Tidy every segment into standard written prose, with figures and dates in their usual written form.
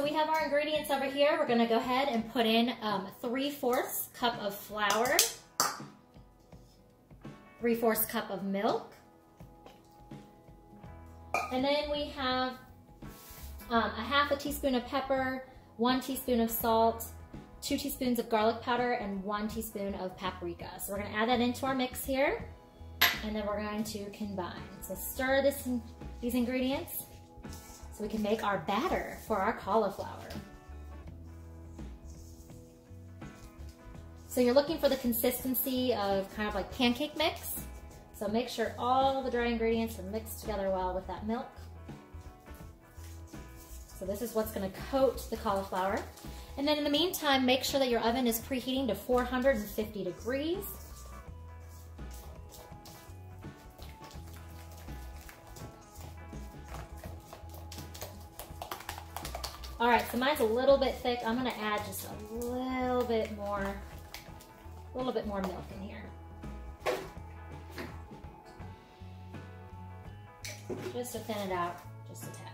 We have our ingredients over here. We're gonna go ahead and put in 3/4 cup of flour, 3/4 cup of milk, and then we have a 1/2 teaspoon of pepper, 1 teaspoon of salt, 2 teaspoons of garlic powder, and 1 teaspoon of paprika. So we're gonna add that into our mix here, and then we're going to combine. So stir these ingredients so we can make our batter for our cauliflower. So you're looking for the consistency of kind of like pancake mix. So make sure all the dry ingredients are mixed together well with that milk. So this is what's gonna coat the cauliflower. And then in the meantime, make sure that your oven is preheating to 450 degrees. All right, so mine's a little bit thick. I'm gonna add just a little bit more milk in here. Just to thin it out, just a tad.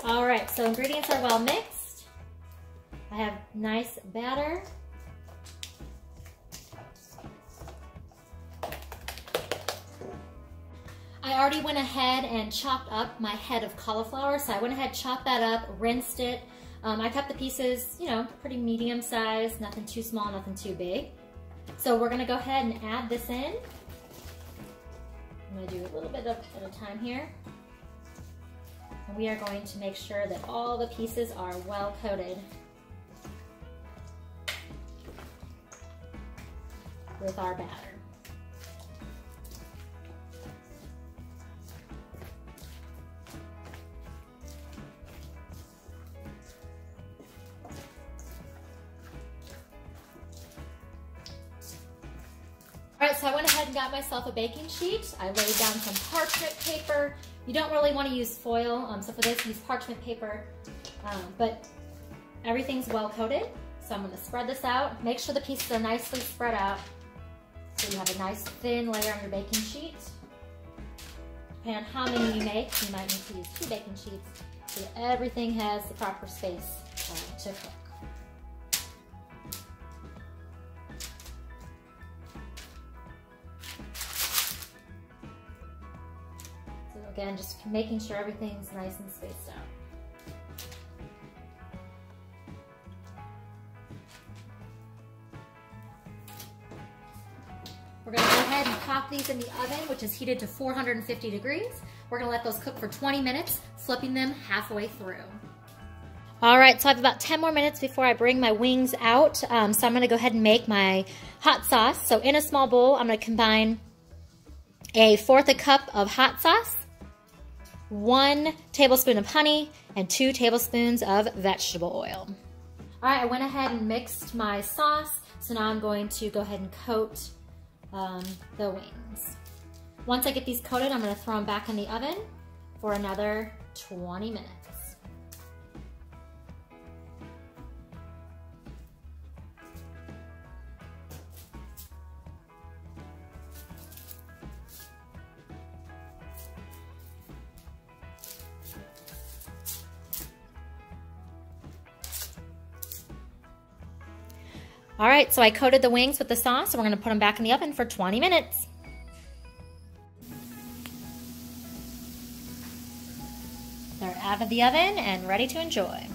All right, so ingredients are well mixed. I have nice batter. I already went ahead and chopped up my head of cauliflower, so I went ahead, chopped that up, rinsed it. I cut the pieces, you know, pretty medium size, nothing too small, nothing too big. So we're gonna go ahead and add this in. I'm gonna do a little bit at a time here. And we are going to make sure that all the pieces are well coated with our batter. All right, so I went ahead and got myself a baking sheet. I laid down some parchment paper. You don't really want to use foil, so for this, use parchment paper, but everything's well coated. So I'm gonna spread this out. Make sure the pieces are nicely spread out so you have a nice thin layer on your baking sheet. Depending on how many you make, you might need to use 2 baking sheets so that everything has the proper space to cook. Again, just making sure everything's nice and spaced out. We're gonna go ahead and pop these in the oven, which is heated to 450 degrees. We're gonna let those cook for 20 minutes, flipping them halfway through. All right, so I have about 10 more minutes before I bring my wings out. So I'm gonna go ahead and make my hot sauce. So in a small bowl, I'm gonna combine 1/4 cup of hot sauce, 1 tablespoon of honey, and 2 tablespoons of vegetable oil. All right, I went ahead and mixed my sauce, so now I'm going to go ahead and coat the wings. Once I get these coated, I'm gonna throw them back in the oven for another 20 minutes. All right, so I coated the wings with the sauce, and we're gonna put them back in the oven for 20 minutes. They're out of the oven and ready to enjoy.